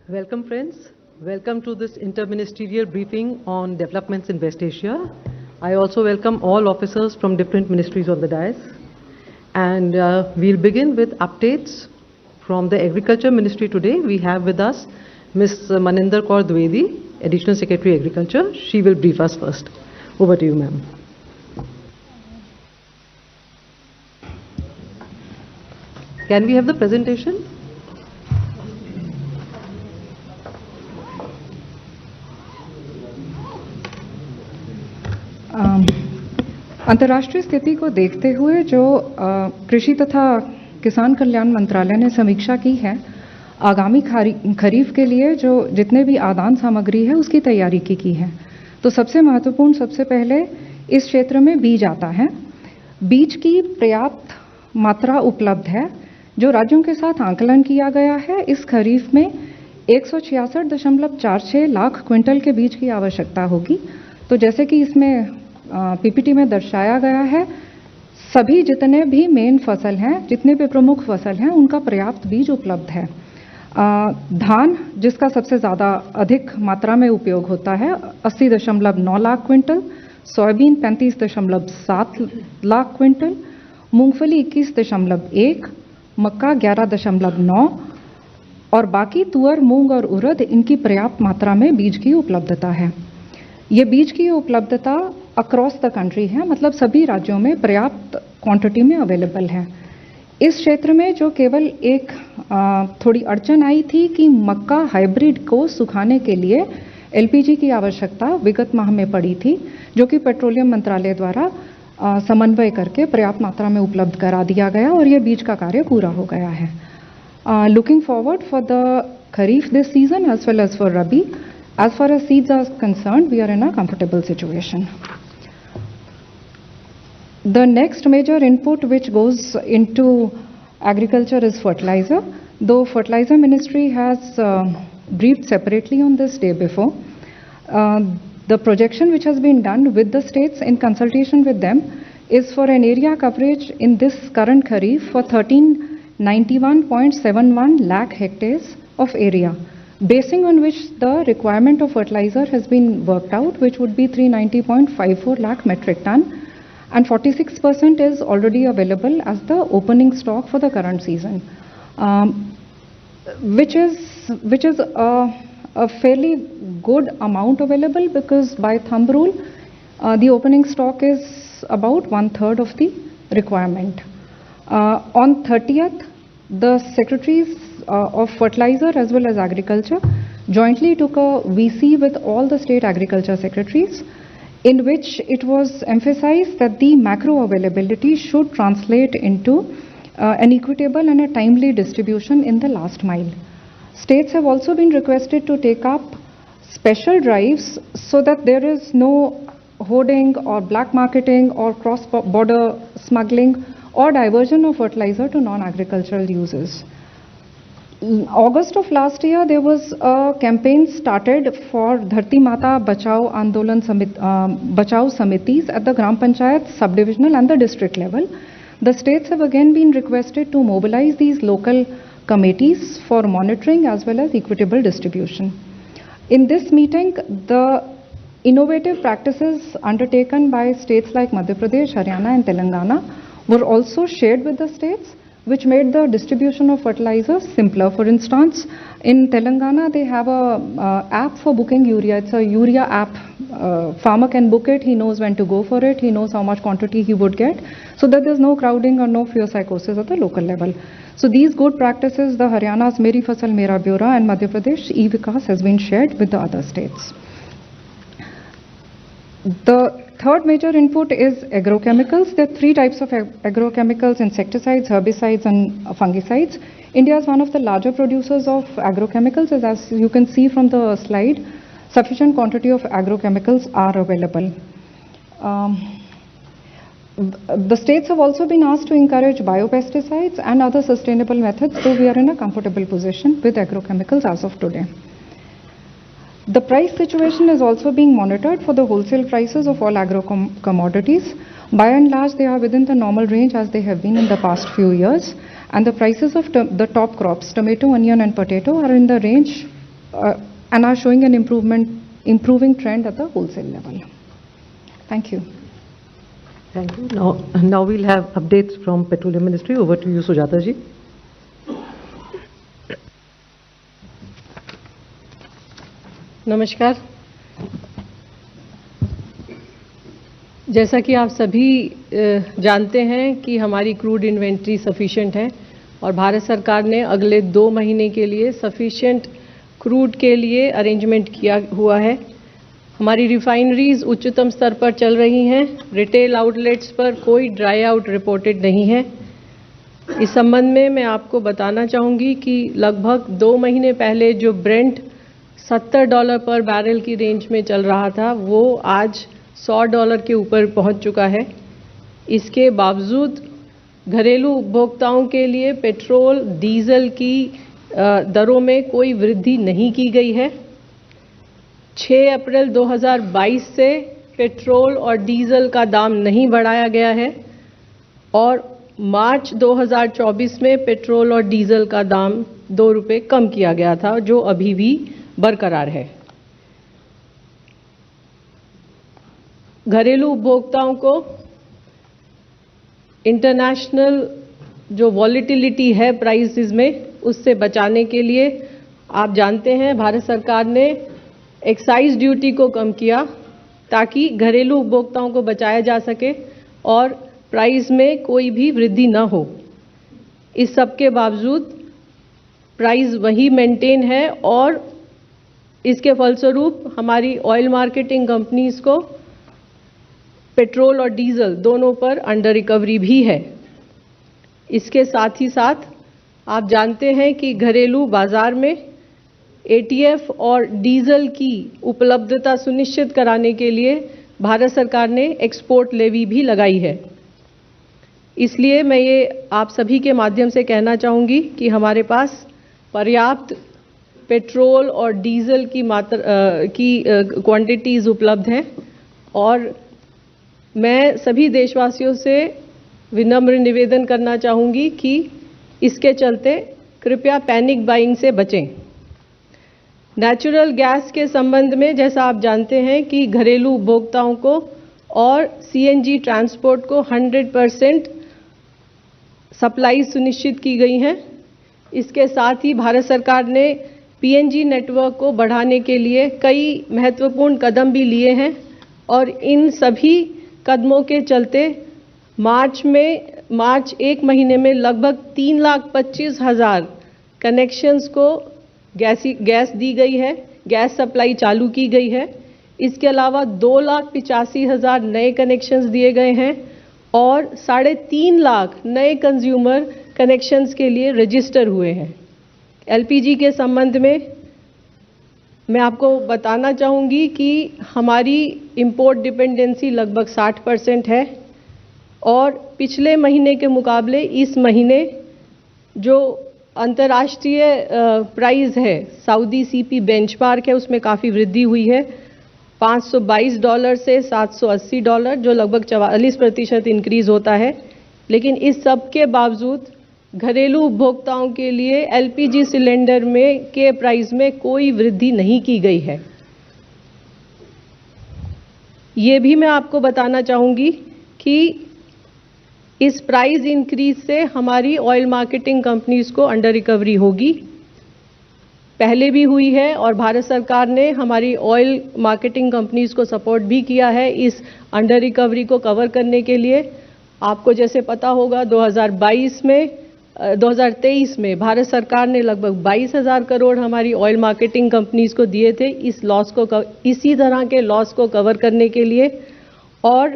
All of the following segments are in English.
Welcome friends. Welcome to this interministerial briefing on developments in West Asia. I also welcome all officers from different ministries on the dais. And we'll begin with updates from the Agriculture Ministry today. We have with us Ms. Maninder Kaur Dwivedi, Additional Secretary Agriculture. She will brief us first. Over to you, ma'am. Can we have the presentation? अंतर्राष्ट्रीय स्थिति को देखते हुए जो कृषि तथा किसान कल्याण मंत्रालय ने समीक्षा की है, आगामी खरीफ के लिए जो जितने भी आदान सामग्री है उसकी तैयारी की है। तो सबसे महत्वपूर्ण, सबसे पहले इस क्षेत्र में बीज आता है। बीज की पर्याप्त मात्रा उपलब्ध है। जो राज्यों के साथ आकलन किया गया है, इस खरीफ में 166.46 लाख क्विंटल के बीज की आवश्यकता होगी। तो जैसे कि इसमें पीपीटी में दर्शाया गया है, सभी जितने भी मेन फसल हैं, जितने भी प्रमुख फसल हैं, उनका पर्याप्त बीज उपलब्ध है। धान, जिसका सबसे ज़्यादा अधिक मात्रा में उपयोग होता है, 80.9 lakh quintal, soybean 35.7 lakh quintal, मूंगफली 21.1, मक्का 11.9 और बाकी तुअर, मूंग और उड़द, इनकी पर्याप्त मात्रा में बीज की उपलब्धता है। ये बीज की उपलब्धता अक्रॉस द कंट्री है, मतलब सभी राज्यों में पर्याप्त क्वांटिटी में अवेलेबल है। इस क्षेत्र में जो केवल एक थोड़ी अड़चन आई थी कि मक्का हाइब्रिड को सुखाने के लिए एलपीजी की आवश्यकता विगत माह में पड़ी थी, जो कि पेट्रोलियम मंत्रालय द्वारा समन्वय करके पर्याप्त मात्रा में उपलब्ध करा दिया गया और ये बीज का कार्य पूरा हो गया है। Looking forward for the kharif this season as well as for rabi, as far as seeds are concerned, we are in a comfortable situation. The next major input which goes into agriculture is fertilizer. Though fertilizer ministry has briefed separately on this day before, the projection which has been done with the states in consultation with them is for an area coverage in this current kharif for 1391.71 lakh hectares of area, basing on which the requirement of fertilizer has been worked out, which would be 390.54 lakh metric ton, and 46% is already available as the opening stock for the current season, which is a fairly good amount available, because by thumb rule, the opening stock is about 1/3 of the requirement. On 30th, the secretaries of fertilizer as well as agriculture jointly took a VC with all the state agriculture secretaries, in which it was emphasized that the macro availability should translate into an equitable and a timely distribution in the last mile. States have also been requested to take up special drives so that there is no hoarding or black marketing or cross-border smuggling or diversion of fertilizer to non-agricultural uses. August of last year, there was a campaign started for Dharti Mata Bachao Andolan Bachao Samitis at the Gram Panchayat, subdivisional and the district level. The states have again been requested to mobilize these local committees for monitoring as well as equitable distribution. In this meeting, the innovative practices undertaken by states like Madhya Pradesh, Haryana and Telangana were also shared with the states, which made the distribution of fertilizer simpler. For instance, in Telangana, they have a app for booking urea. It's a urea app. Farmer can book it. He knows when to go for it. He knows how much quantity he would get, so that there's no crowding or no fear psychosis at the local level. So these good practices, the Haryana's Meri Fasal Mera Byura and Madhya Pradesh e-Vikas has been shared with the other states. The third major input is agrochemicals. There are three types of agrochemicals: insecticides, herbicides and fungicides. India is one of the larger producers of agrochemicals, as you can see from the slide. Sufficient quantity of agrochemicals are available. The states have also been asked to encourage biopesticides and other sustainable methods, so we are in a comfortable position with agrochemicals as of today. The price situation is also being monitored for the wholesale prices of all agro commodities. By and large, they are within the normal range as they have been in the past few years, and the prices of the top crops, tomato, onion and potato, are in the range and are showing an improving trend at the wholesale level. Thank you. Thank you. Now we'll have updates from Petroleum Ministry. Over to you, Sujata ji. नमस्कार। जैसा कि आप सभी जानते हैं कि हमारी crude inventory sufficient है और भारत सरकार ने अगले 2 महीने के लिए सफिशिएंट क्रूड के लिए अरेंजमेंट किया हुआ है। हमारी रिफाइनरीज उच्चतम स्तर पर चल रही हैं। रिटेल आउटलेट्स पर कोई ड्राई आउट रिपोर्टेड नहीं है। इस संबंध में मैं आपको बताना चाहूँगी कि लगभग 2 महीने पहले जो ब्रेंट $70 पर बैरल की रेंज में चल रहा था, वो आज $100 के ऊपर पहुंच चुका है। इसके बावजूद घरेलू उपभोक्ताओं के लिए पेट्रोल डीजल की दरों में कोई वृद्धि नहीं की गई है। 6 अप्रैल 2022 से पेट्रोल और डीजल का दाम नहीं बढ़ाया गया है और मार्च 2024 में पेट्रोल और डीजल का दाम 2 रुपये कम किया गया था, जो अभी भी बरकरार है। घरेलू उपभोक्ताओं को इंटरनेशनल जो वॉलेटिलिटी है प्राइसेस में, उससे बचाने के लिए आप जानते हैं भारत सरकार ने एक्साइज ड्यूटी को कम किया ताकि घरेलू उपभोक्ताओं को बचाया जा सके और प्राइस में कोई भी वृद्धि न हो। इस सब के बावजूद प्राइस वही मेंटेन है और इसके फलस्वरूप हमारी ऑयल मार्केटिंग कंपनीज को पेट्रोल और डीजल दोनों पर अंडर रिकवरी भी है। इसके साथ ही साथ आप जानते हैं कि घरेलू बाजार में एटीएफ और डीजल की उपलब्धता सुनिश्चित कराने के लिए भारत सरकार ने एक्सपोर्ट लेवी भी लगाई है। इसलिए मैं ये आप सभी के माध्यम से कहना चाहूँगी कि हमारे पास पर्याप्त पेट्रोल और डीजल की क्वांटिटीज़ उपलब्ध हैं और मैं सभी देशवासियों से विनम्र निवेदन करना चाहूँगी कि इसके चलते कृपया पैनिक बाइंग से बचें। नेचुरल गैस के संबंध में जैसा आप जानते हैं कि घरेलू उपभोक्ताओं को और सीएनजी ट्रांसपोर्ट को 100% सप्लाई सुनिश्चित की गई हैं। इसके साथ ही भारत सरकार ने पीएनजी नेटवर्क को बढ़ाने के लिए कई महत्वपूर्ण कदम भी लिए हैं और इन सभी कदमों के चलते मार्च 1 महीने में लगभग 3,25,000 कनेक्शंस को गैस दी गई है, गैस सप्लाई चालू की गई है। इसके अलावा 2,85,000 नए कनेक्शंस दिए गए हैं और 3.5 लाख नए कंज्यूमर कनेक्शंस के लिए रजिस्टर हुए हैं। एलपीजी के संबंध में मैं आपको बताना चाहूँगी कि हमारी इंपोर्ट डिपेंडेंसी लगभग 60% है और पिछले महीने के मुकाबले इस महीने जो अंतर्राष्ट्रीय प्राइस है, सऊदी सीपी बेंचमार्क है, उसमें काफ़ी वृद्धि हुई है। $522 से $780, जो लगभग 44% इंक्रीज़ होता है। लेकिन इस सब के बावजूद घरेलू उपभोक्ताओं के लिए एलपीजी सिलेंडर के प्राइस में कोई वृद्धि नहीं की गई है। ये भी मैं आपको बताना चाहूँगी कि इस प्राइस इंक्रीज से हमारी ऑयल मार्केटिंग कंपनीज को अंडर रिकवरी होगी, पहले भी हुई है और भारत सरकार ने हमारी ऑयल मार्केटिंग कंपनीज को सपोर्ट भी किया है इस अंडर रिकवरी को कवर करने के लिए। आपको जैसे पता होगा 2023 में भारत सरकार ने लगभग 22,000 करोड़ हमारी ऑयल मार्केटिंग कंपनीज को दिए थे इसी तरह के लॉस को कवर करने के लिए, और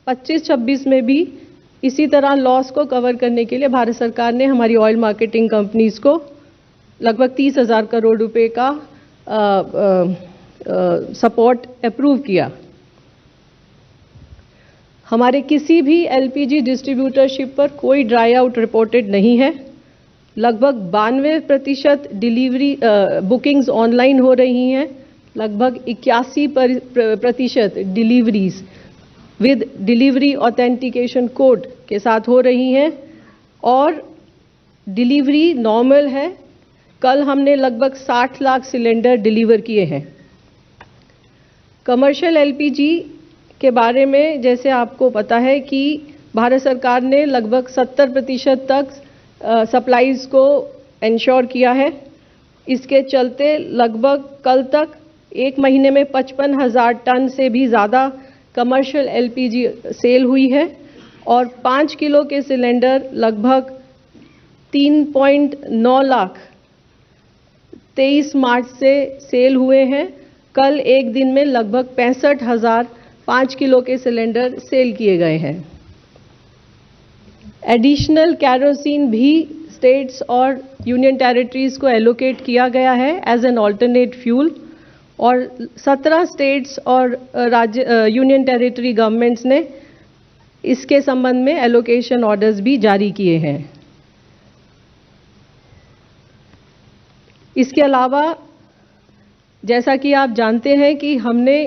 25-26 में भी इसी तरह लॉस को कवर करने के लिए भारत सरकार ने हमारी ऑयल मार्केटिंग कंपनीज को लगभग 30,000 करोड़ रुपए का सपोर्ट अप्रूव किया। हमारे किसी भी एलपीजी डिस्ट्रीब्यूटरशिप पर कोई ड्राई आउट रिपोर्टेड नहीं है। लगभग 92% डिलीवरी बुकिंग्स ऑनलाइन हो रही हैं। लगभग 81% deliveries with delivery authentication code के साथ हो रही हैं और डिलीवरी नॉर्मल है। कल हमने लगभग 60 लाख सिलेंडर डिलीवर किए हैं। कमर्शियल एलपीजी के बारे में जैसे आपको पता है कि भारत सरकार ने लगभग 70% तक सप्लाईज को इंश्योर किया है। इसके चलते लगभग कल तक एक महीने में 55,000 टन से भी ज़्यादा कमर्शियल एलपीजी सेल हुई है और 5 किलो के सिलेंडर लगभग 3.9 लाख 23 मार्च से सेल हुए हैं। कल एक दिन में लगभग 65,000 5 किलो के सिलेंडर सेल किए गए हैं। एडिशनल कैरोसिन भी स्टेट्स और यूनियन टेरिटरीज को एलोकेट किया गया है एज एन ऑल्टरनेट फ्यूल और 17 स्टेट्स और यूनियन टेरिटरी गवर्नमेंट्स ने इसके संबंध में एलोकेशन ऑर्डर्स भी जारी किए हैं। इसके अलावा जैसा कि आप जानते हैं कि हमने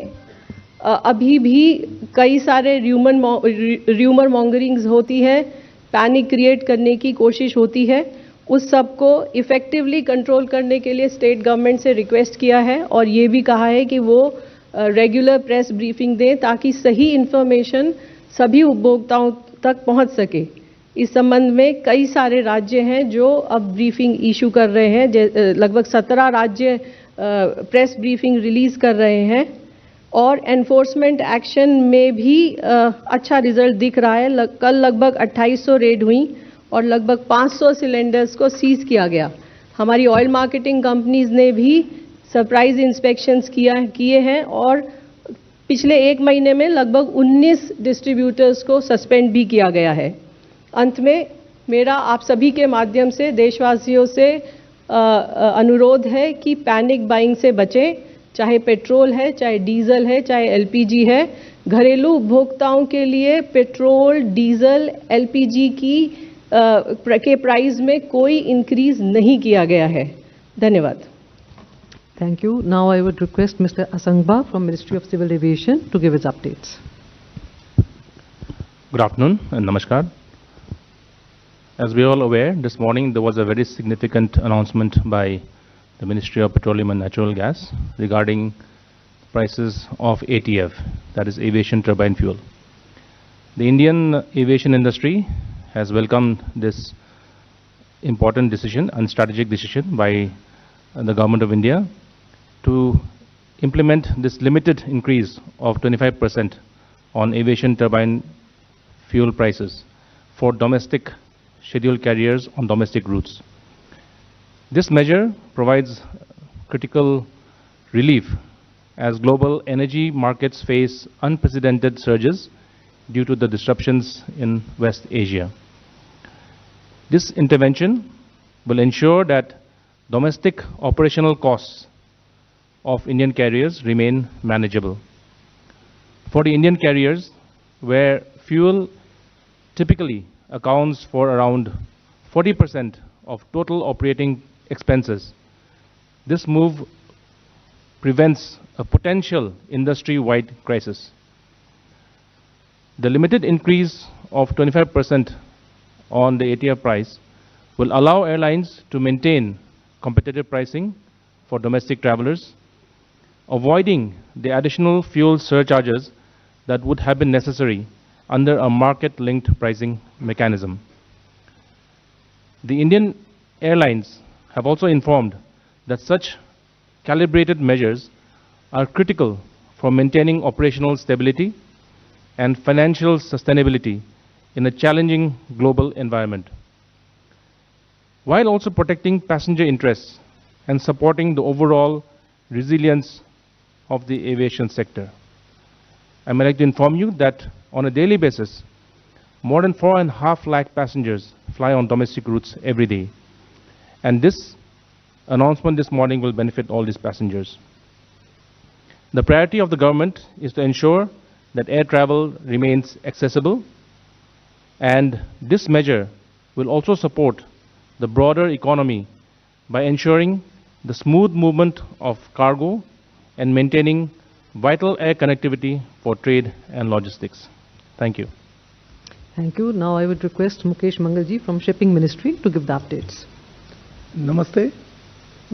अभी भी कई सारे र्यूमर मॉन्गरिंग्स होती है, पैनिक क्रिएट करने की कोशिश होती है। उस सब को इफ़ेक्टिवली कंट्रोल करने के लिए स्टेट गवर्नमेंट से रिक्वेस्ट किया है और ये भी कहा है कि वो रेगुलर प्रेस ब्रीफिंग दें ताकि सही इन्फॉर्मेशन सभी उपभोक्ताओं तक पहुंच सके। इस संबंध में कई सारे राज्य हैं जो अब ब्रीफिंग इशू कर रहे हैं। लगभग 17 राज्य प्रेस ब्रीफिंग रिलीज कर रहे हैं और एनफोर्समेंट एक्शन में भी अच्छा रिजल्ट दिख रहा है। कल लगभग 2800 रेड हुई और लगभग 500 सिलेंडर्स को सीज किया गया। हमारी ऑयल मार्केटिंग कंपनीज ने भी सरप्राइज इंस्पेक्शंस किए हैं और पिछले एक महीने में लगभग 19 डिस्ट्रीब्यूटर्स को सस्पेंड भी किया गया है। अंत में मेरा आप सभी के माध्यम से देशवासियों से अनुरोध है कि पैनिक बाइंग से बचें। चाहे पेट्रोल है, चाहे डीजल है, चाहे एलपीजी है। घरेलू उपभोक्ताओं के लिए पेट्रोल, डीजल, एलपीजी के प्राइस में कोई इंक्रीज नहीं किया गया है। धन्यवाद। Thank you. Now I would request Mr. Asangba from Ministry of Civil Aviation to give his updates. Good afternoon and namaskar. As we are all aware, this morning there was a very significant announcement by the Ministry of Petroleum and Natural Gas regarding prices of ATF, that is aviation turbine fuel. The Indian aviation industry has welcomed this important decision and strategic decision by the Government of India to implement this limited increase of 25% on aviation turbine fuel prices for domestic scheduled carriers on domestic routes. This measure provides critical relief as global energy markets face unprecedented surges due to the disruptions in West Asia. This intervention will ensure that domestic operational costs of Indian carriers remain manageable. For the Indian carriers, where fuel typically accounts for around 40% of total operating expenses, this move prevents a potential industry-wide crisis. The limited increase of 25% on the ATF price will allow airlines to maintain competitive pricing for domestic travelers, avoiding the additional fuel surcharges that would have been necessary under a market-linked pricing mechanism. The Indian airlines have also informed that such calibrated measures are critical for maintaining operational stability and financial sustainability in a challenging global environment, while also protecting passenger interests and supporting the overall resilience of the aviation sector. I would like to inform you that on a daily basis, more than 4.5 lakh passengers fly on domestic routes every day. And this announcement this morning will benefit all these passengers. The priority of the government is to ensure that air travel remains accessible, and this measure will also support the broader economy by ensuring the smooth movement of cargo and maintaining vital air connectivity for trade and logistics. Thank you. Thank you. Now I would request Mukesh Mangalji from Shipping Ministry to give the updates. Namaste.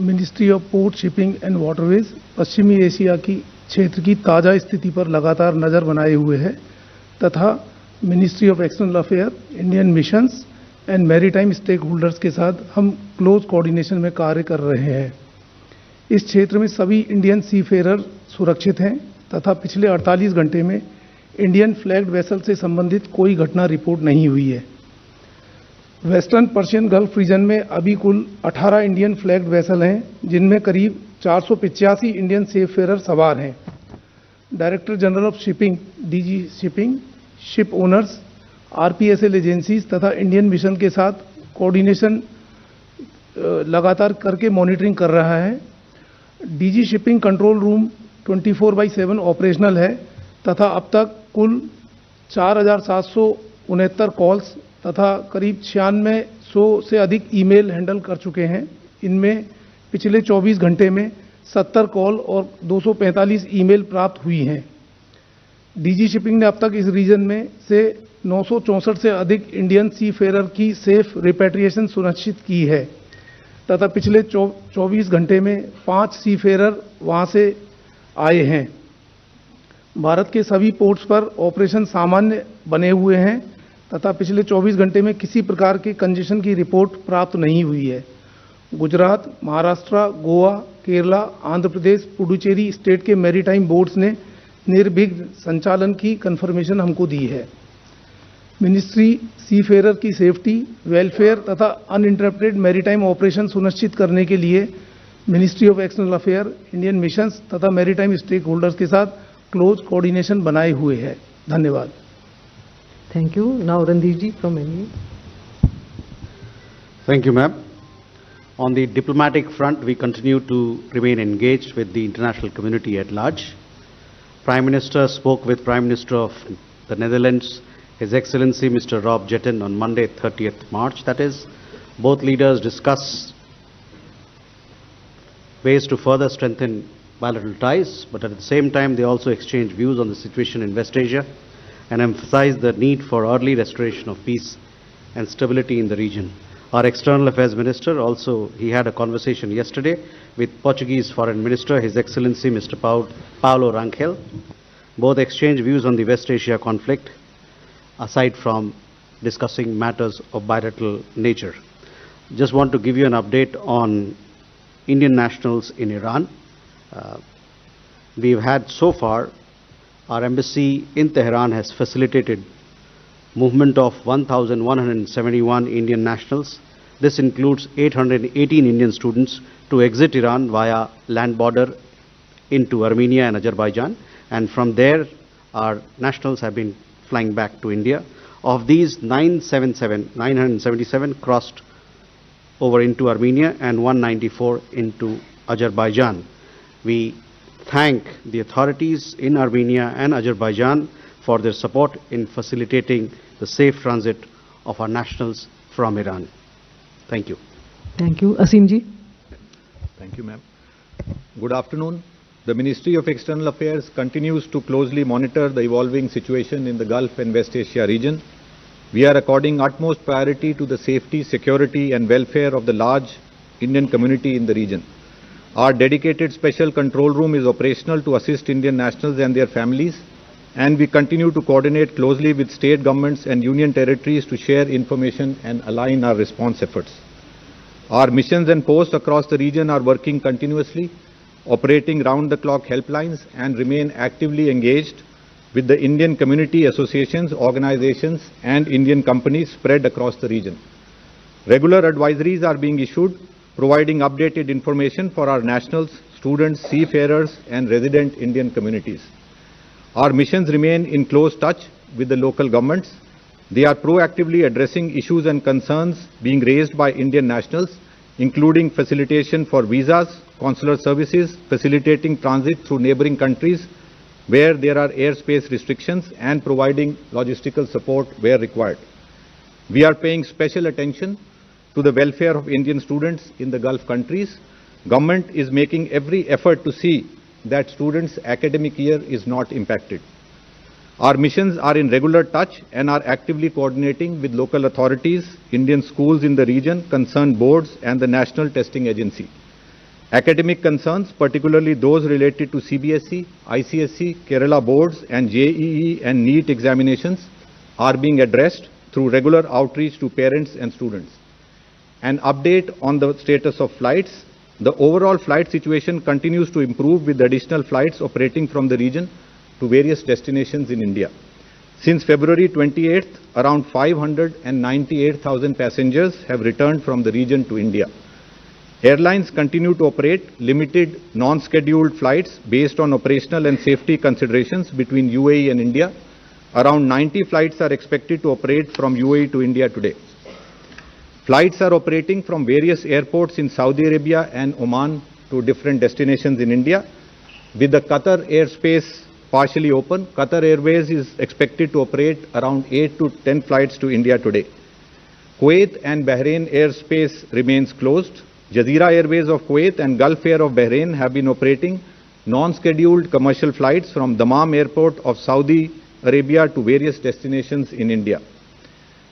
Ministry of port shipping and waterways पश्चिमी Asia की क्षेत्र की ताज़ा स्थिति पर लगातार नज़र बनाए हुए है तथा ministry of external affair, Indian missions and maritime stakeholders के साथ हम क्लोज कोऑर्डिनेशन में कार्य कर रहे हैं। इस क्षेत्र में सभी इंडियन सीफेरर सुरक्षित हैं तथा पिछले 48 घंटे में इंडियन फ्लैग्ड वेसल से संबंधित कोई घटना रिपोर्ट नहीं हुई है। वेस्टर्न पर्शियन गल्फ रीजन में अभी कुल 18 इंडियन फ्लैग्ड वेसल हैं, जिनमें करीब 485 इंडियन सीफेरर सवार हैं। Director general of shipping, DG shipping, ship owners, RPSL agencies तथा इंडियन मिशन के साथ कोऑर्डिनेशन लगातार करके मॉनिटरिंग कर रहा है। DG shipping control room 24/7 operational है तथा अब तक कुल 4,769 कॉल्स तथा करीब 9600 से अधिक ईमेल हैंडल कर चुके हैं। इनमें पिछले 24 घंटे में 70 कॉल और 245 ईमेल प्राप्त हुई हैं। डीजी शिपिंग ने अब तक इस रीजन में से 964 से अधिक इंडियन सीफेरर की सेफ रिपेट्रिएशन सुनिश्चित की है तथा पिछले 24 घंटे में 5 सीफेरर वहां से आए हैं। भारत के सभी पोर्ट्स पर ऑपरेशन सामान्य बने हुए हैं तथा पिछले 24 घंटे में किसी प्रकार के कंजेशन की रिपोर्ट प्राप्त नहीं हुई है। गुजरात, महाराष्ट्र, गोवा, केरला, आंध्र प्रदेश, पुडुचेरी स्टेट के मैरीटाइम बोर्ड्स ने निर्विघ्न संचालन की कंफर्मेशन हमको दी है। मिनिस्ट्री सीफेरर की सेफ्टी, वेलफेयर तथा अनइंटरप्टेड मैरीटाइम ऑपरेशन सुनिश्चित करने के लिए ministry of external affair, Indian missions तथा मैरीटाइम स्टेक होल्डर्स के साथ क्लोज कोऑर्डिनेशन बनाए हुए है। धन्यवाद। Thank you. Now Randeep ji from NEA. Thank you, ma'am. On the diplomatic front, we continue to remain engaged with the international community at large. Prime Minister spoke with Prime Minister of the Netherlands, His Excellency Mr. Rob Jetten, on Monday, 30th March. That is, both leaders discussed ways to further strengthen bilateral ties, but at the same time, they also exchanged views on the situation in West Asia and emphasized the need for early restoration of peace and stability in the region. Our External Affairs Minister also, he had a conversation yesterday with Portuguese Foreign Minister, His Excellency Mr. Paulo Rangel. Both exchanged views on the West Asia conflict, aside from discussing matters of bilateral nature. Just want to give you an update on Indian nationals in Iran. We've had so far, our embassy in Tehran has facilitated movement of 1,171 Indian nationals. This includes 818 Indian students to exit Iran via land border into Armenia and Azerbaijan, and from there our nationals have been flying back to India. Of these, 977 crossed over into Armenia and 194 into Azerbaijan. We thank the authorities in Armenia and Azerbaijan for their support in facilitating the safe transit of our nationals from Iran. Thank you. Thank you. Asim ji. Thank you, ma'am. Good afternoon. The Ministry of External Affairs continues to closely monitor the evolving situation in the Gulf and West Asia region. We are according utmost priority to the safety, security and welfare of the large Indian community in the region. Our dedicated special control room is operational to assist Indian nationals and their families, and we continue to coordinate closely with state governments and union territories to share information and align our response efforts. Our missions and posts across the region are working continuously, operating round-the-clock helplines, and remain actively engaged with the Indian community associations, organizations and Indian companies spread across the region. Regular advisories are being issued, providing updated information for our nationals, students, seafarers and resident Indian communities. Our missions remain in close touch with the local governments. They are proactively addressing issues and concerns being raised by Indian nationals, including facilitation for visas, consular services, facilitating transit through neighboring countries where there are airspace restrictions, and providing logistical support where required. We are paying special attention to the welfare of Indian students in the Gulf countries. Government is making every effort to see that students' academic year is not impacted. Our missions are in regular touch and are actively coordinating with local authorities, Indian schools in the region, concerned boards and the National Testing Agency. Academic concerns, particularly those related to CBSE, ICSE, Kerala boards and JEE and NEET examinations are being addressed through regular outreach to parents and students. An update on the status of flights. The overall flight situation continues to improve with additional flights operating from the region to various destinations in India. Since February 28th, around 598,000 passengers have returned from the region to India. Airlines continue to operate limited non-scheduled flights based on operational and safety considerations between UAE and India. Around 90 flights are expected to operate from UAE to India today. Flights are operating from various airports in Saudi Arabia and Oman to different destinations in India. With the Qatar airspace partially open, Qatar Airways is expected to operate around 8 to 10 flights to India today. Kuwait and Bahrain airspace remains closed. Jazeera Airways of Kuwait and Gulf Air of Bahrain have been operating non-scheduled commercial flights from Dammam Airport of Saudi Arabia to various destinations in India.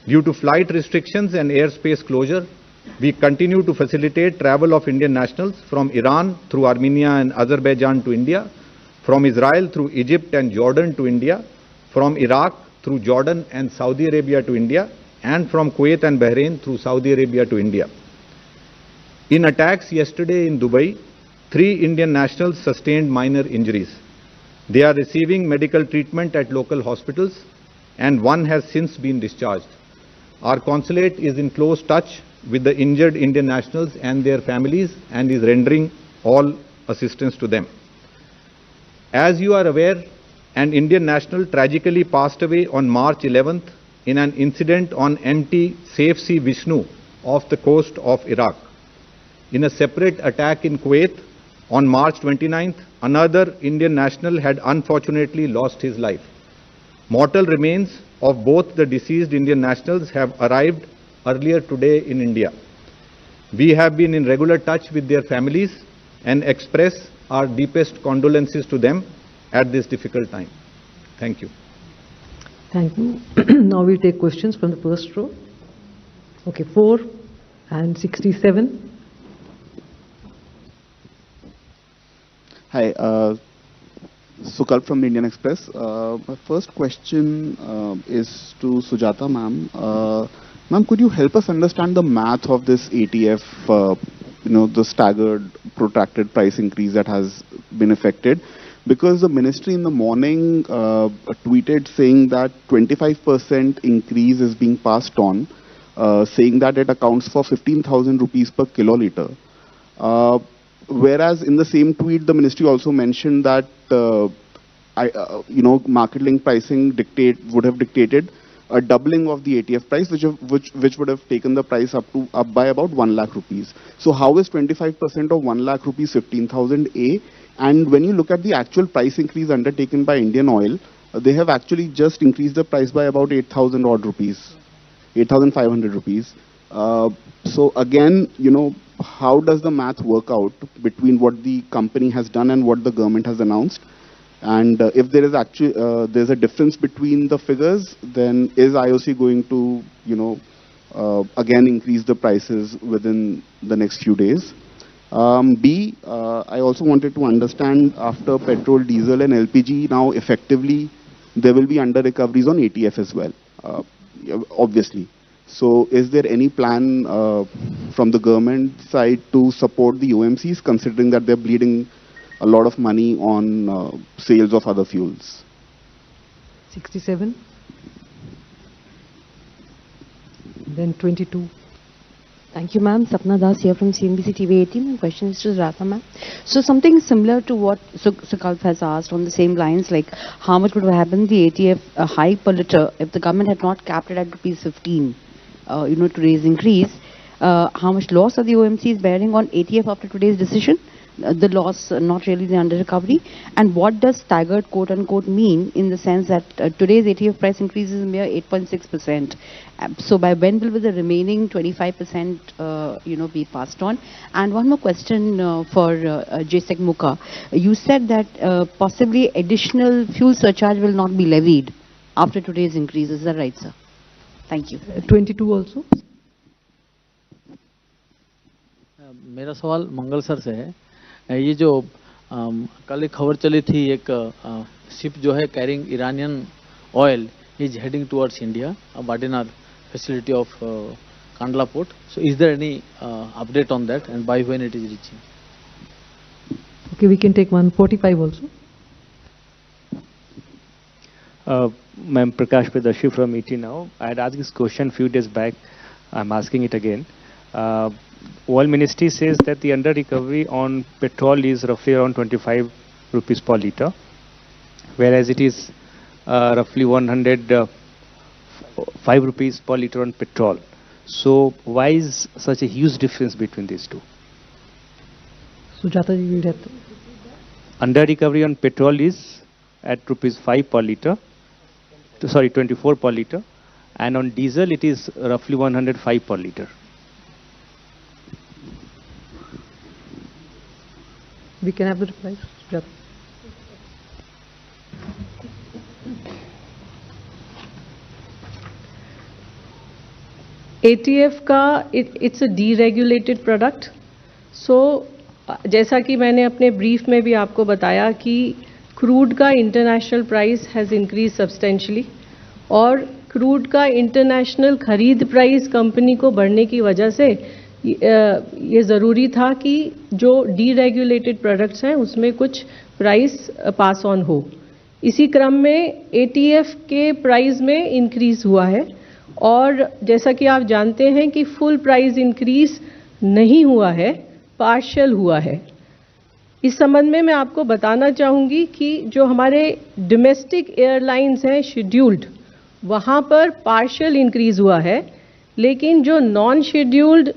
Due to flight restrictions and airspace closure, we continue to facilitate travel of Indian nationals from Iran through Armenia and Azerbaijan to India, from Israel through Egypt and Jordan to India, from Iraq through Jordan and Saudi Arabia to India, and from Kuwait and Bahrain through Saudi Arabia to India. In attacks yesterday in Dubai, 3 Indian nationals sustained minor injuries. They are receiving medical treatment at local hospitals and one has since been discharged. Our consulate is in close touch with the injured Indian nationals and their families and is rendering all assistance to them. As you are aware, an Indian national tragically passed away on March 11th in an incident on MT Safe Sea Vishnu off the coast of Iraq. In a separate attack in Kuwait on March 29th, another Indian national had unfortunately lost his life. Mortal remains of both the deceased Indian nationals have arrived earlier today in India. We have been in regular touch with their families and express our deepest condolences to them at this difficult time. Thank you. Thank you. Now we'll take questions from the first row. Okay, 4 and 67. Hi, Sukal from the Indian Express. My first question is to Sujata ma'am. Ma'am, could you help us understand the math of this ATF, the staggered, protracted price increase that has been effected? Because the ministry in the morning tweeted saying that 25% increase is being passed on, saying that it accounts for 15,000 rupees per kiloliter. Whereas in the same tweet, the ministry also mentioned that market link pricing would have dictated a doubling of the ATF price, which would have taken the price up by about 1 lakh rupees. So how is 25% of 1 lakh rupees 15,000 A? And when you look at the actual price increase undertaken by Indian Oil, they have actually just increased the price by about 8,000 odd rupees, 8,500 rupees. So again, how does the math work out between what the company has done and what the government has announced? And if there is actually there's a difference between the figures, then is IOC going to again increase the prices within the next few days? B, I also wanted to understand, after petrol, diesel and LPG, now effectively there will be under recoveries on ATF as well, obviously. So is there any plan from the government side to support the OMCs, considering that they're bleeding a lot of money on sales of other fuels? 67. Then 22. Thank you, ma'am. Sapna Das here from CNBC TV 18. My question is to Sujata, ma'am. So something similar to what Sukalp has asked on the same lines, like how much would have happened the ATF hike per litre if the government had not capped it at rupees 15, today's increase. How much loss are the OMCs bearing on ATF after today's decision? The loss, not really the under recovery. And what does staggered quote unquote mean, in the sense that today's ATF price increase is a mere 8.6%. So by when will the remaining 25% be passed on? And one more question for J-Sec Mukha. You said that possibly additional fuel surcharge will not be levied after today's increase. Is that right, sir? Thank you. 22 also. मेरा सवाल मंगल sir से है ये जो कल एक खबर चली थी, एक शिप जो है carrying Iranian oil is heading towards India, but in our facility of Kandla port. So is there any update on that, and by when it is reaching? Okay, we can take 145 also. Ma'am, Prakash Pradarshi from ET Now. I had asked this question few days back. I'm asking it again. Oil Ministry says that the under recovery on petrol is roughly around 25 rupees per litre, whereas it is roughly 105 rupees per litre on petrol. So why is such a huge difference between these two? Sujata ji will have to. Under recovery on petrol is at rupees 5 per litre, sorry 24 per litre, and on diesel it is roughly 105 per litre. We can have the reply, Sujata. ATF का it's a deregulated product. सो जैसा कि मैंने अपने brief में भी आपको बताया कि क्रूड का international price has increase substantially, और क्रूड का इंटरनेशनल खरीद प्राइस कंपनी को बढ़ने की वजह से ये ज़रूरी था कि जो डीरेगुलेटेड प्रोडक्ट्स हैं उसमें कुछ प्राइस पास ऑन हो. इसी क्रम में ATF के प्राइस में इंक्रीज़ हुआ है, और जैसा कि आप जानते हैं कि फुल प्राइस इंक्रीज नहीं हुआ है, पार्शियल हुआ है. इस संबंध में मैं आपको बताना चाहूँगी कि जो हमारे डोमेस्टिक एयरलाइंस हैं शेड्यूल्ड, वहाँ पर पार्शियल इंक्रीज हुआ है, लेकिन जो नॉन शेड्यूल्ड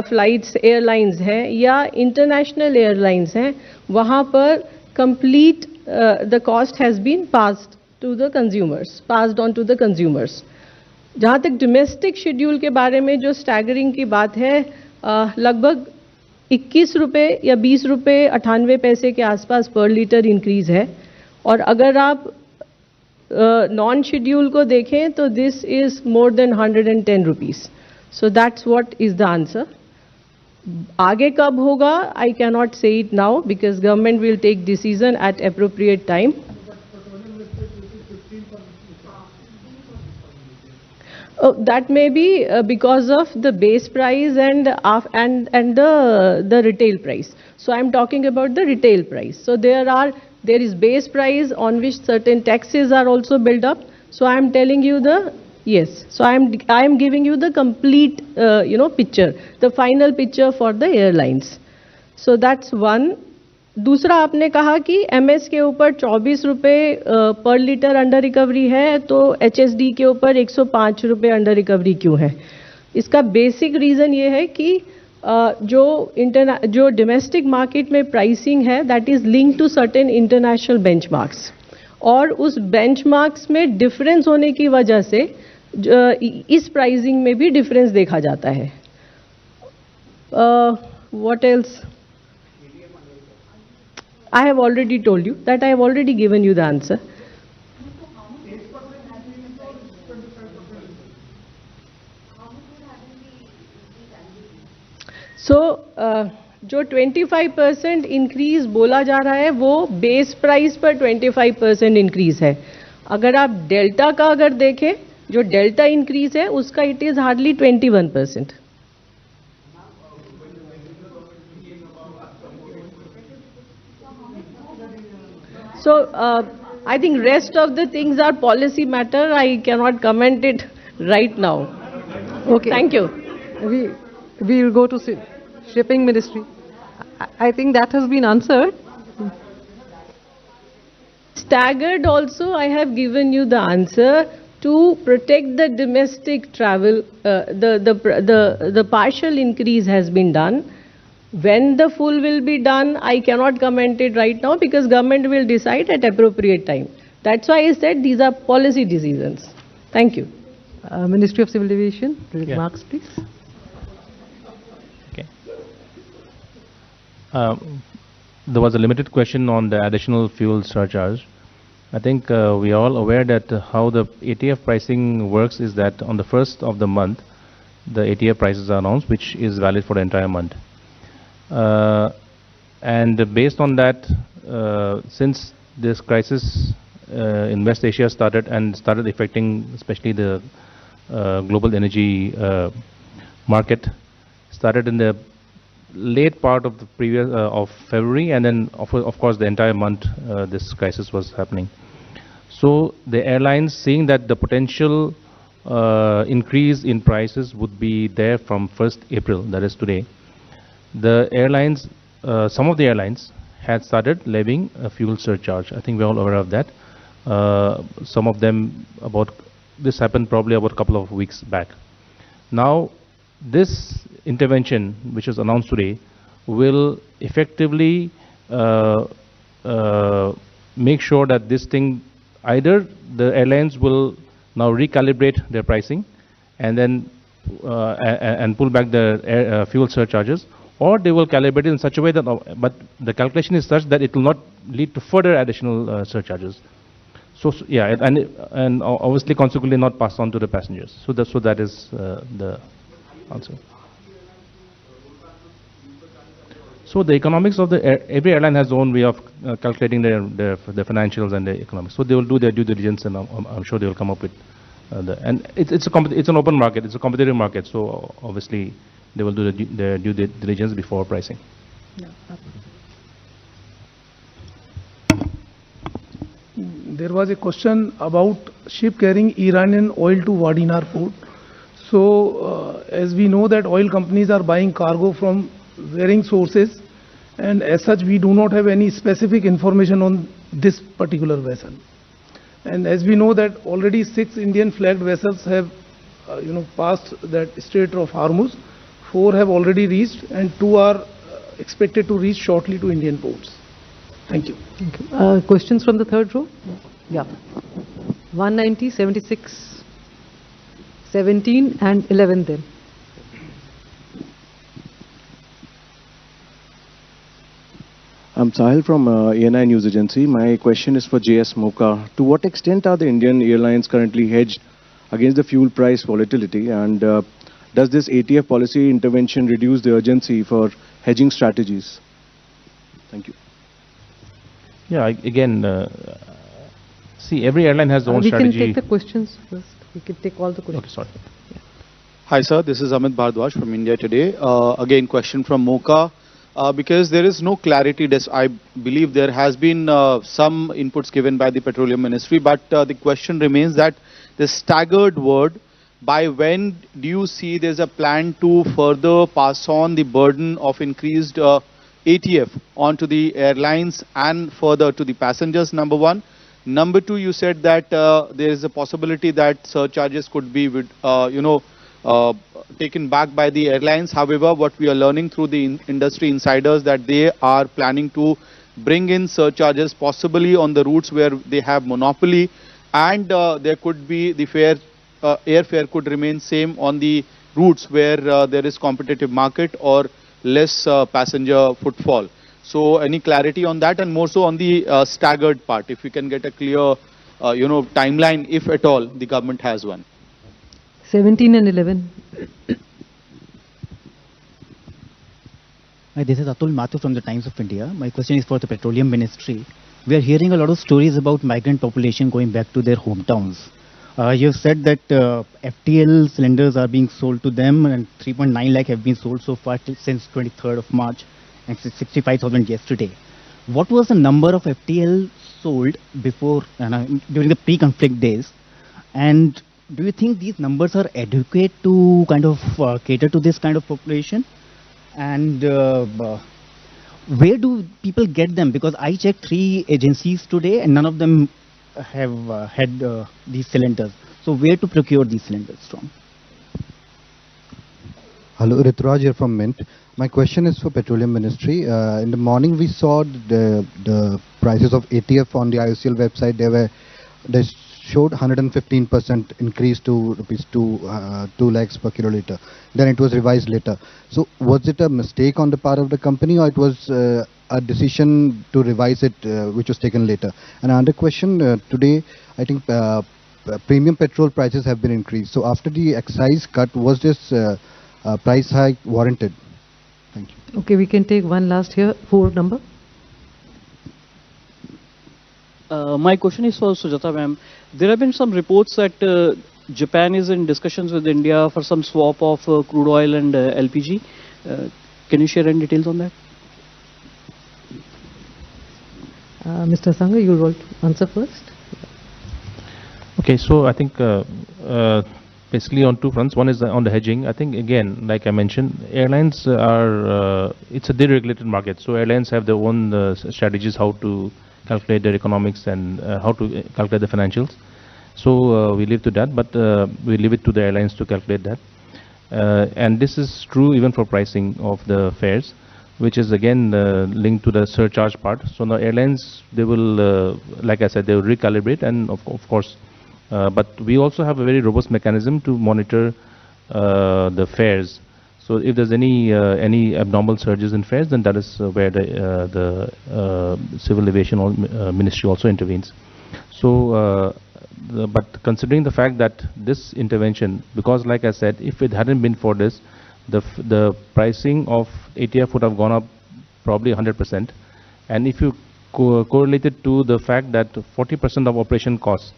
फ्लाइट्स एयरलाइंस हैं या इंटरनेशनल एयरलाइंस हैं, वहाँ पर complete the cost has been passed to the consumers, passed on to the consumers. जहाँ तक डोमेस्टिक शेड्यूल के बारे में जो स्टैगरिंग की बात है, लगभग 21 रुपये या 20 रुपये 98 पैसे के आसपास पर लीटर इंक्रीज़ है. और अगर आप नॉन शेड्यूल को देखें तो this is more than 110 rupees. So that's what is the answer. आगे कब होगा I can not say it now because government will take decision at appropriate time. That may be because of the base price and the retail price. So I'm talking about the retail price. So there is base price on which certain taxes are also built up. So I'm telling you yes. So I'm giving you the complete picture, the final picture for the airlines. So that's one. दूसरा आपने कहा कि MS के ऊपर 24 रुपये पर litre under recovery है, तो HSD के ऊपर 105 रुपये अंडर रिकवरी क्यों है? इसका बेसिक रीज़न ये है कि जो डोमेस्टिक मार्केट में प्राइसिंग है that is link to certain international benchmarks, और उस बेंचमार्क्स में डिफरेंस होने की वजह से इस प्राइसिंग में भी डिफरेंस देखा जाता है. What else? I have already told you that I have already given you the answer. So, जो 25% इंक्रीज बोला जा रहा है वो बेस प्राइस पर 25% इंक्रीज है. अगर आप डेल्टा का अगर देखें, जो डेल्टा इंक्रीज है उसका it is hardly 21%. So I think rest of the things are policy matter. I cannot comment it right now. Okay. Thank you. We will go to shipping ministry. I think that has been answered. Staggered also, I have given you the answer. To protect the domestic travel, the partial increase has been done. When the full will be done, I cannot comment it right now because government will decide at appropriate time. That's why I said these are policy decisions. Thank you. Ministry of Civil Aviation, remarks please. Okay. There was a limited question on the additional fuel surcharge. I think we are all aware that how the ATF pricing works is that on the first of the month, the ATF prices are announced, which is valid for the entire month. And based on that, since this crisis in West Asia started affecting especially the global energy market, started in the late part of the previous of February, and then of course the entire month this crisis was happening. So the airlines, seeing that the potential increase in prices would be there from 1st April, that is today, the airlines, some of the airlines had started levying a fuel surcharge. I think we're all aware of that. Some of them, this happened probably about a couple of weeks back. Now, this intervention, which was announced today, will effectively make sure that this thing, either the airlines will now recalibrate their pricing and then and pull back the fuel surcharges, or they will calibrate it in such a way that, but the calculation is such that it will not lead to further additional surcharges. So yeah, and obviously consequently not passed on to the passengers. So that is the answer. So the economics of every airline has their own way of calculating their financials and their economics. So they will do their due diligence, and I'm sure they will come up with and it's an open market, it's a competitive market. So obviously they will do their due diligence before pricing. There was a question about ship carrying Iranian oil to Wadinar port. So, as we know that oil companies are buying cargo from varying sources, and as such we do not have any specific information on this particular vessel. And as we know that already 6 Indian flagged vessels have passed that Strait of Hormuz. 4 have already reached, and 2 are expected to reach shortly to Indian ports. Thank you. Thank you. Questions from the third row? Yeah. 190, 76, 17 and 11 then. I'm Sahil from ANI News Agency. My question is for JS Mocha. To what extent are the Indian airlines currently hedged against the fuel price volatility, and does this ATF policy intervention reduce the urgency for hedging strategies? Thank you. Yeah, again, see, every airline has their own strategy. We can take the questions first. We can take all the questions. Okay, sorry. Yeah. Hi sir, this is Amit Bhardwaj from India Today. Again, question from Mocha. Because there is no clarity, I believe there has been some inputs given by the Petroleum Ministry, but the question remains that the staggered word, by when do you see there's a plan to further pass on the burden of increased ATF onto the airlines and further to the passengers, number one. Number two, you said that there is a possibility that surcharges could be, taken back by the airlines. However, what we are learning through the industry insiders that they are planning to bring in surcharges possibly on the routes where they have monopoly, and there could be the airfare could remain same on the routes where there is competitive market or less passenger footfall. So any clarity on that, and more so on the staggered part, if we can get a clear timeline, if at all the government has one. 17 and 11. Hi, this is Atul Mathur from the Times of India. My question is for the Petroleum Ministry. We are hearing a lot of stories about migrant population going back to their hometowns. You have said that FTL cylinders are being sold to them, and 3.9 lakh have been sold so far since 23rd of March, and 65,000 yesterday. What was the number of FTL sold before during the pre-conflict days, and do you think these numbers are adequate to kind of cater to this kind of population? And where do people get them? Because I checked 3 agencies today and none of them have had these cylinders. So where to procure these cylinders from? Hello, Rituraj here from Mint. My question is for Petroleum Ministry. In the morning we saw the prices of ATF on the IOCL website. They showed 115% increase to rupees 2 lakhs per kiloliter. Then it was revised later. So was it a mistake on the part of the company, or it was a decision to revise it which was taken later? And another question, today I think premium petrol prices have been increased. So after the excise cut, was this price hike warranted? Thank you. Okay, we can take one last here, 4 number. My question is for Sujata ma'am. There have been some reports that Japan is in discussions with India for some swap of crude oil and LPG. Can you share any details on that? Mr. Sangha, you will answer first. Okay, so I think basically on two fronts. One is on the hedging. I think again, like I mentioned, airlines are it's a deregulated market, so airlines have their own strategies how to calculate their economics and how to calculate the financials. So we leave to that, but we leave it to the airlines to calculate that. And this is true even for pricing of the fares, which is again linked to the surcharge part. So now airlines, they will, like I said, they will recalibrate, and of course, but we also have a very robust mechanism to monitor the fares. So if there's any abnormal surges in fares, then that is where the Civil Aviation Ministry also intervenes. So, but considering the fact that this intervention, because like I said, if it hadn't been for this, the pricing of ATF would have gone up probably 100%. And if you correlate it to the fact that 40% of operation costs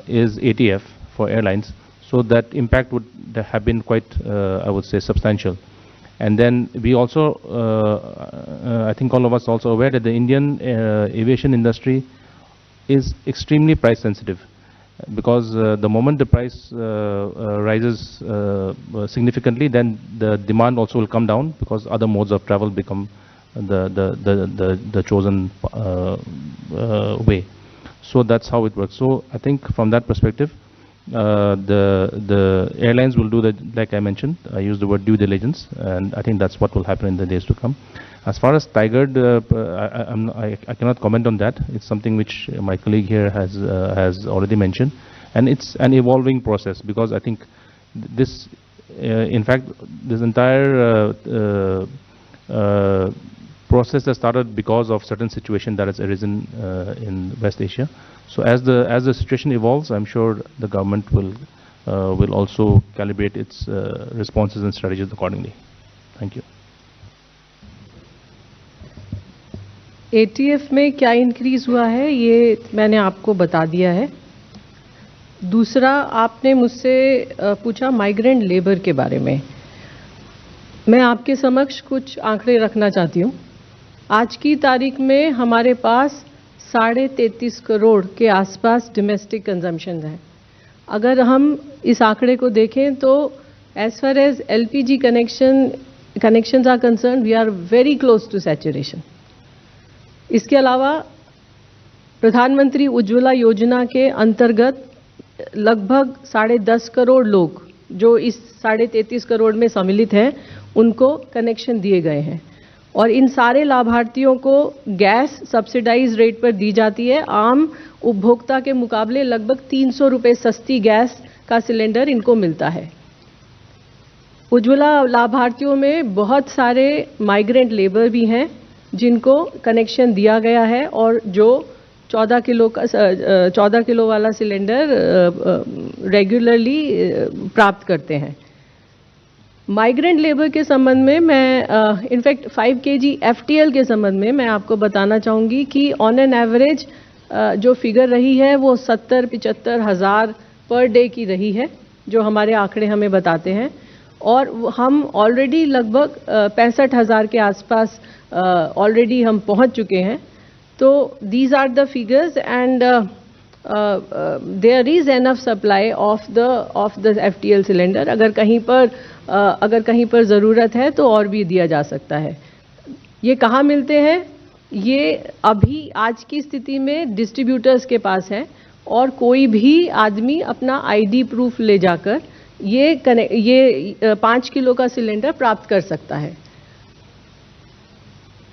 is ATF for airlines, so that impact would have been quite, I would say, substantial. And then we also, I think all of us also aware that the Indian aviation industry is extremely price sensitive, because the moment the price rises significantly, then the demand also will come down, because other modes of travel become the chosen way. So that's how it works. So I think from that perspective, the airlines will do the, like I mentioned, I used the word due diligence, and I think that's what will happen in the days to come. As far as Tigard, I cannot comment on that. It's something which my colleague here has already mentioned, and it's an evolving process, because I think this, in fact, this entire process has started because of certain situation that has arisen in West Asia. So as the situation evolves, I'm sure the government will also calibrate its responses and strategies accordingly. Thank you. ATF में क्या increase हुआ है ये मैंने आपको बता दिया है. दूसरा, आपने मुझसे पूछा माइग्रेंट लेबर के बारे में. मैं आपके समक्ष कुछ आंकड़े रखना चाहती हूँ. आज की तारीख में हमारे पास 33.5 करोड़ के आसपास डोमेस्टिक कंजम्पशन है. अगर हम इस आंकड़े को देखें तो as far as LPG connections are concern, we are very close to saturation. इसके अलावा प्रधानमंत्री उज्ज्वला योजना के अंतर्गत लगभग 10.5 करोड़ लोग जो इस 33.5 करोड़ में सम्मिलित हैं, उनको कनेक्शन दिए गए हैं. और इन सारे लाभार्थियों को गैस सब्सिडाइज रेट पर दी जाती है. आम उपभोक्ता के मुकाबले लगभग 300 रुपये सस्ती गैस का सिलेंडर इनको मिलता है. उज्ज्वला लाभार्थियों में बहुत सारे माइग्रेंट लेबर भी हैं जिनको कनेक्शन दिया गया है और जो 14 किलो वाला सिलेंडर रेगुलरली प्राप्त करते हैं. माइग्रेंट लेबर के संबंध में मैं इनफैक्ट 5 kg FTL के संबंध में मैं आपको बताना चाहूँगी कि ऑन एन एवरेज जो फिगर रही है वो 70-75 हज़ार पर डे की रही है, जो हमारे आंकड़े हमें बताते हैं. और हम ऑलरेडी लगभग 65,000 के आसपास ऑलरेडी हम पहुंच चुके हैं. तो these are the figures and there is enough supply of the FTL cylinder. अगर कहीं पर ज़रूरत है तो और भी दिया जा सकता है. ये कहाँ मिलते हैं? ये अभी आज की स्थिति में डिस्ट्रीब्यूटर्स के पास है, और कोई भी आदमी अपना ID प्रूफ ले जाकर ये 5 किलो का सिलेंडर प्राप्त कर सकता है.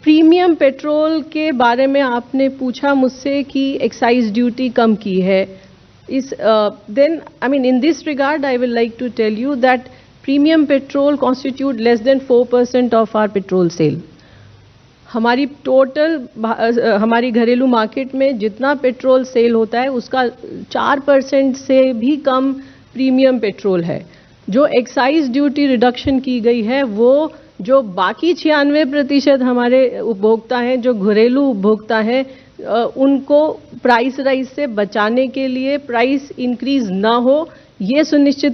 प्रीमियम पेट्रोल के बारे में आपने पूछा मुझसे कि एक्साइज ड्यूटी कम की है. Then I mean in this regard I will like to tell you that premium petrol constitute less than 4% of our petrol sale. हमारी हमारी घरेलू मार्केट में जितना पेट्रोल सेल होता है उसका 4% से भी कम प्रीमियम पेट्रोल है. जो एक्साइज ड्यूटी रिडक्शन की गई है वो जो बाकी 96% हमारे उपभोक्ता हैं, जो घरेलू उपभोक्ता हैं, उनको प्राइस राइज से बचाने के लिए प्राइस इंक्रीज ना हो, ये सुनिश्चित